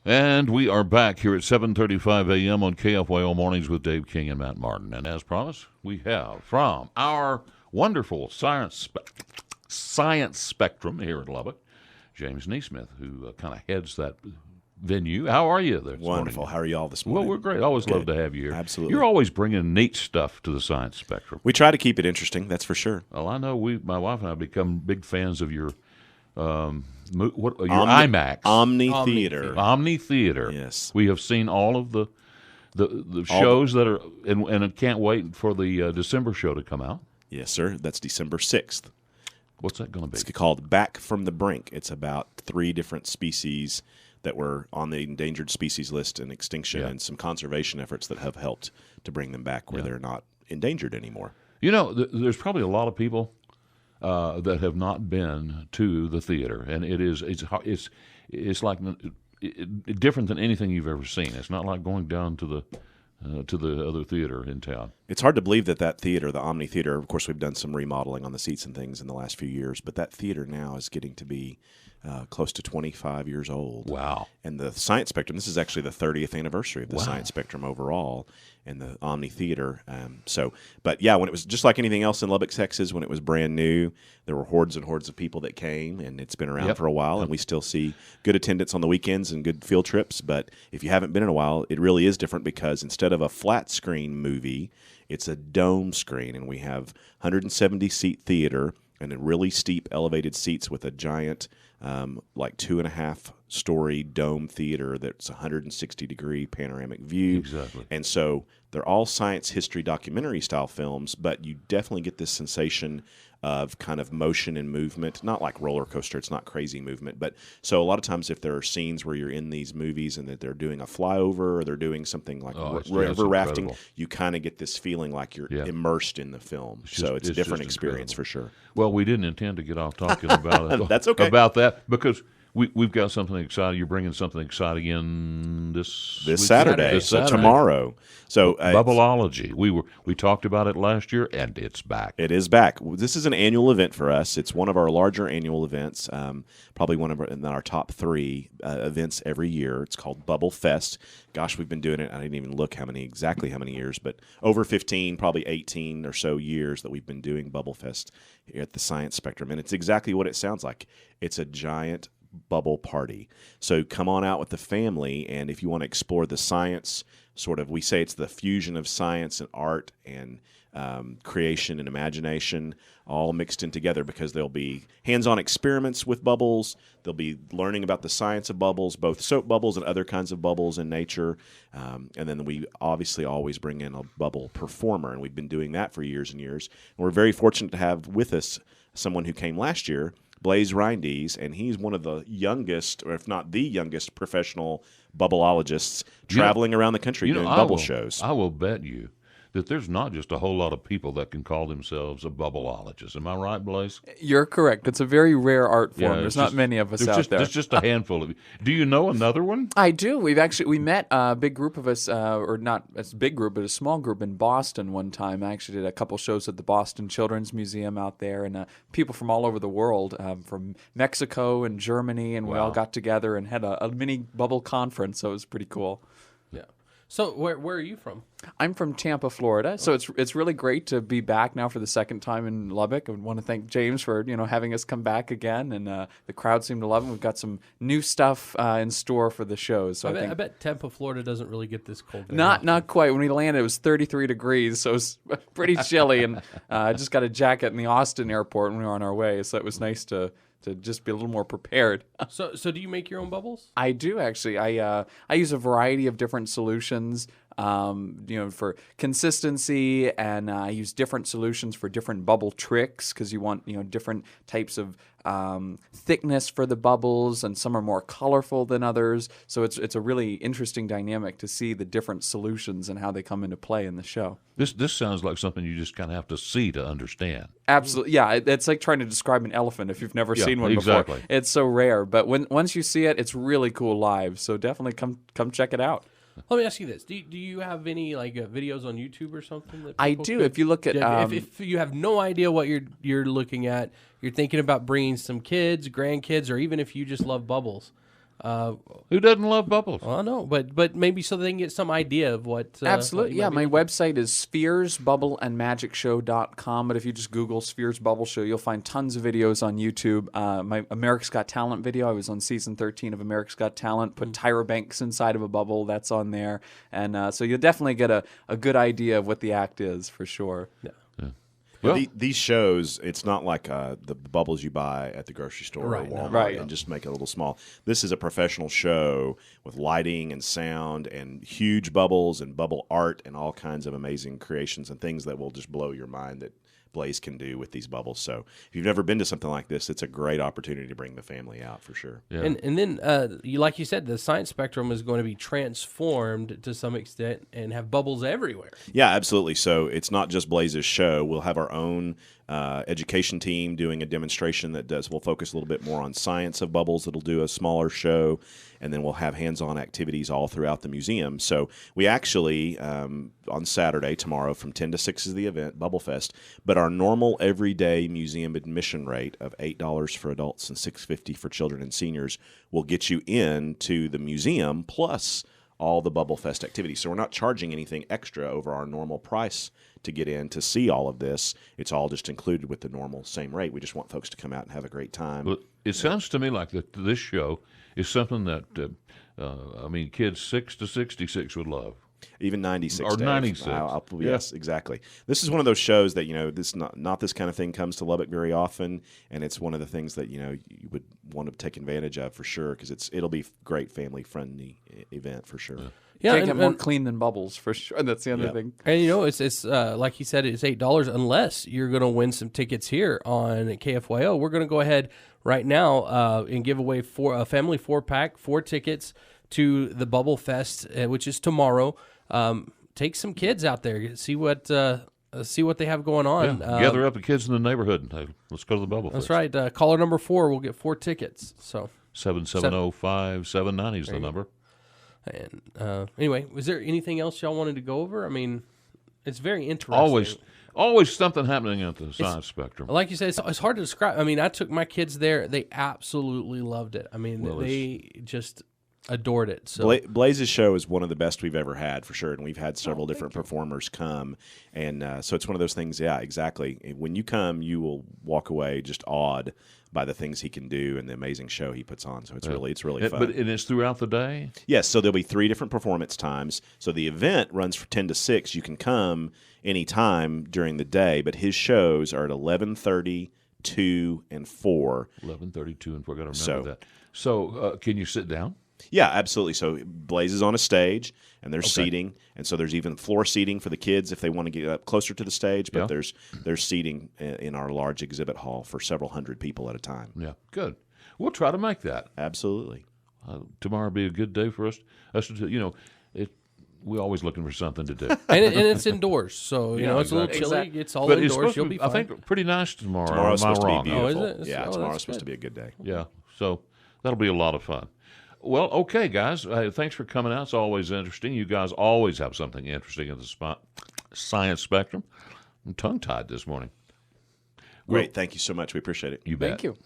And we are back here at 7:35 a.m. on KFYO Mornings with Dave King and Matt Martin. And as promised, we have from our wonderful science spectrum here in Lubbock, James Nesmith, who kind of heads that venue. How are you this Wonderful. morning? How are you all this morning? Well, we're great. Always love to have you here. Absolutely. You're always bringing neat stuff to the science spectrum. We try to keep it interesting, that's for sure. Well, I know my wife and I have become big fans of your IMAX. Omni Theater. Omni Theater. Yes. We have seen all of the shows that are, and I can't wait for the December show to come out. Yes, sir. That's December 6th. What's that going to be? It's called Back from the Brink. It's about 3 different species that were on the endangered species list and extinction, and some conservation efforts that have helped to bring them back where they're not endangered anymore. You know, there's probably a lot of people that have not been to the theater, and it's like different than anything you've ever seen. It's not like going down to the other theater in town. It's hard to believe that theater, the Omni Theater, of course, we've done some remodeling on the seats and things in the last few years, but that theater now is getting to be close to 25 years old. Wow. And the Science Spectrum, this is actually the 30th anniversary of the Science Spectrum overall and the Omni Theater. But yeah, when it was just like anything else in Lubbock, Texas, when it was brand new, there were hordes and hordes of people that came, and it's been around for a while, and we still see good attendance on the weekends and good field trips. But if you haven't been in a while, it really is different because instead of a flat screen movie, it's a dome screen, and we have 170-seat theater and a really steep elevated seats with a giant like 2.5-story dome theater that's 160-degree panoramic view. Exactly. And so they're all science history documentary style films, but you definitely get this sensation of kind of motion and movement, not like roller coaster, it's not crazy movement, but so a lot of times if there are scenes where you're in these movies and that they're doing a flyover or they're doing something like river rafting, you kind of get this feeling like you're immersed in the film. It's a different experience for sure. Well, we didn't intend to get off talking about it. That's okay. About that because we've got something exciting. You're bringing something exciting in this Saturday, tomorrow. So Bubbleology. We talked about it last year, and it's back. It is back. This is an annual event for us. It's one of our larger annual events, probably one of our top 3 events every year. It's called Bubblefest. Gosh, we've been doing it. I didn't even look exactly how many years, but over 15, probably 18 or so years that we've been doing Bubblefest here at the Science Spectrum, and it's exactly what it sounds like. It's a giant bubble party. So come on out with the family, and if you want to explore the science, we say it's the fusion of science and art and creation and imagination all mixed in together, because there'll be hands-on experiments with bubbles. They'll be learning about the science of bubbles, both soap bubbles and other kinds of bubbles in nature. And then we obviously always bring in a bubble performer, and we've been doing that for years and years. And we're very fortunate to have with us someone who came last year, Blaise Ryndes, and he's one of the youngest, or if not the youngest, professional bubbleologists traveling around the country doing bubble shows. I will bet you that there's not just a whole lot of people that can call themselves a bubbleologist. Am I right, Blaise? You're correct. It's a very rare art form. There's not many of us out there. There's just a handful of you. Do you know another one? I do. We met a big group of us, or not a big group, but a small group in Boston one time. I actually did a couple shows at the Boston Children's Museum out there, and people from all over the world, from Mexico and Germany, and we all got together and had a mini bubble conference, so it was pretty cool. Yeah. So where are you from? I'm from Tampa, Florida. So it's really great to be back now for the second time in Lubbock. I want to thank James for having us come back again, and the crowd seemed to love it. We've got some new stuff in store for the shows. So I bet Tampa, Florida doesn't really get this cold. Not quite. When we landed, it was 33 degrees, so it was pretty chilly, and I just got a jacket in the Austin airport when we were on our way. So it was nice to just be a little more prepared. So do you make your own bubbles? I do, actually. I use a variety of different solutions, for consistency, and I use different solutions for different bubble tricks, because you want, different types of thickness for the bubbles, and some are more colorful than others. So it's a really interesting dynamic to see the different solutions and how they come into play in the show. This sounds like something you just kind of have to see to understand. Absolutely, yeah. It's like trying to describe an elephant if you've never seen one before. Exactly. It's so rare, but once you see it, it's really cool live. So definitely come check it out. Let me ask you this: Do you have any videos on YouTube or something? That I do. If you look at if you have no idea what you're looking at, you're thinking about bringing some kids, grandkids, or even if you just love bubbles, Who doesn't love bubbles? Well, no, but maybe so they can get some idea of what. Absolutely. what you Yeah, might be my looking website is spheresbubbleandmagicshow.com. But if you just Google Spheres Bubble Show, you'll find tons of videos on YouTube. My America's Got Talent video, I was on season 13 of America's Got Talent, put Tyra Banks inside of a bubble. That's on there. And so you'll definitely get a good idea of what the act is for sure. Yeah. Well, These shows, it's not like the bubbles you buy at the grocery store Right, or Walmart right. and just make it a little small. This is a professional show with lighting and sound and huge bubbles and bubble art and all kinds of amazing creations and things that will just blow your mind that Blaise can do with these bubbles. So if you've never been to something like this, it's a great opportunity to bring the family out for sure. yeah. And then, like you said, the science spectrum is going to be transformed to some extent and have bubbles everywhere. Yeah, absolutely. So it's not just Blaise's show. We'll have our own education team doing a demonstration we'll focus a little bit more on science of bubbles. It'll do a smaller show, and then we'll have hands-on activities all throughout the museum. So we actually, on Saturday, tomorrow, from 10 to 6 is the event, Bubblefest, but our normal everyday museum admission rate of $8 for adults and $6.50 for children and seniors will get you into the museum plus all the Bubblefest activities. So we're not charging anything extra over our normal price to get in to see all of this. It's all just included with the normal same rate. We just want folks to come out and have a great time. Well, it sounds to me like this show is something that, kids 6 to 66 would love. Even 96. Or Dave. 96. Yes, exactly. This is one of those shows that, this not this kind of thing comes to Lubbock very often, and it's one of the things that, you would want to take advantage of for sure, because it'll be great family-friendly event for sure. Yeah, Can't get more clean than bubbles for sure. That's the other Yeah. thing. And it's like he said, it's $8 unless you're going to win some tickets here on KFYO. We're going to go ahead right now and give away a family 4-pack, 4 tickets to the Bubblefest, which is tomorrow. Take some kids out there, see what they have going on. Gather up the kids in the neighborhood and hey, let's go to the Bubblefest. That's right. Caller number 4 will get 4 tickets. So 770-5790 is the number. And anyway, was there anything else y'all wanted to go over? I mean, it's very interesting. Always something happening at the science spectrum. Like you said, it's hard to describe. I mean, I took my kids there; they absolutely loved it. I mean, they just adored it. So Blaise's show is one of the best we've ever had for sure, and we've had several different performers come, and so it's one of those things. Yeah, exactly. When you come, you will walk away just awed by the things he can do and the amazing show he puts on. So it's really fun. But it's throughout the day? Yes, so there'll be 3 different performance times. So the event runs from 10 to 6. You can come anytime during the day, but his shows are at 11:30, 2, and 4. 11:30, 2, and 4. Got to remember that. So can you sit down? Yeah, absolutely. So Blaise is on a stage, and there's seating, and so there's even floor seating for the kids if they want to get up closer to the stage. But there's seating in our large exhibit hall for several hundred people at a time. Yeah, good. We'll try to make that. Absolutely. Tomorrow will be a good day for us to do. We're always looking for something to do. and it's indoors, so it's a little chilly. Exactly. It's all But it's indoors. supposed You'll to be fine. I think pretty nice tomorrow. Tomorrow's Am I supposed to wrong? be beautiful. Oh, is it? Yeah, Oh, tomorrow's that's supposed good. to be a good day. Yeah, so that'll be a lot of fun. Well, okay, guys. Thanks for coming out. It's always interesting. You guys always have something interesting in the science spectrum. I'm tongue-tied this morning. Great. Thank you so much. We appreciate it. You bet. Thank you.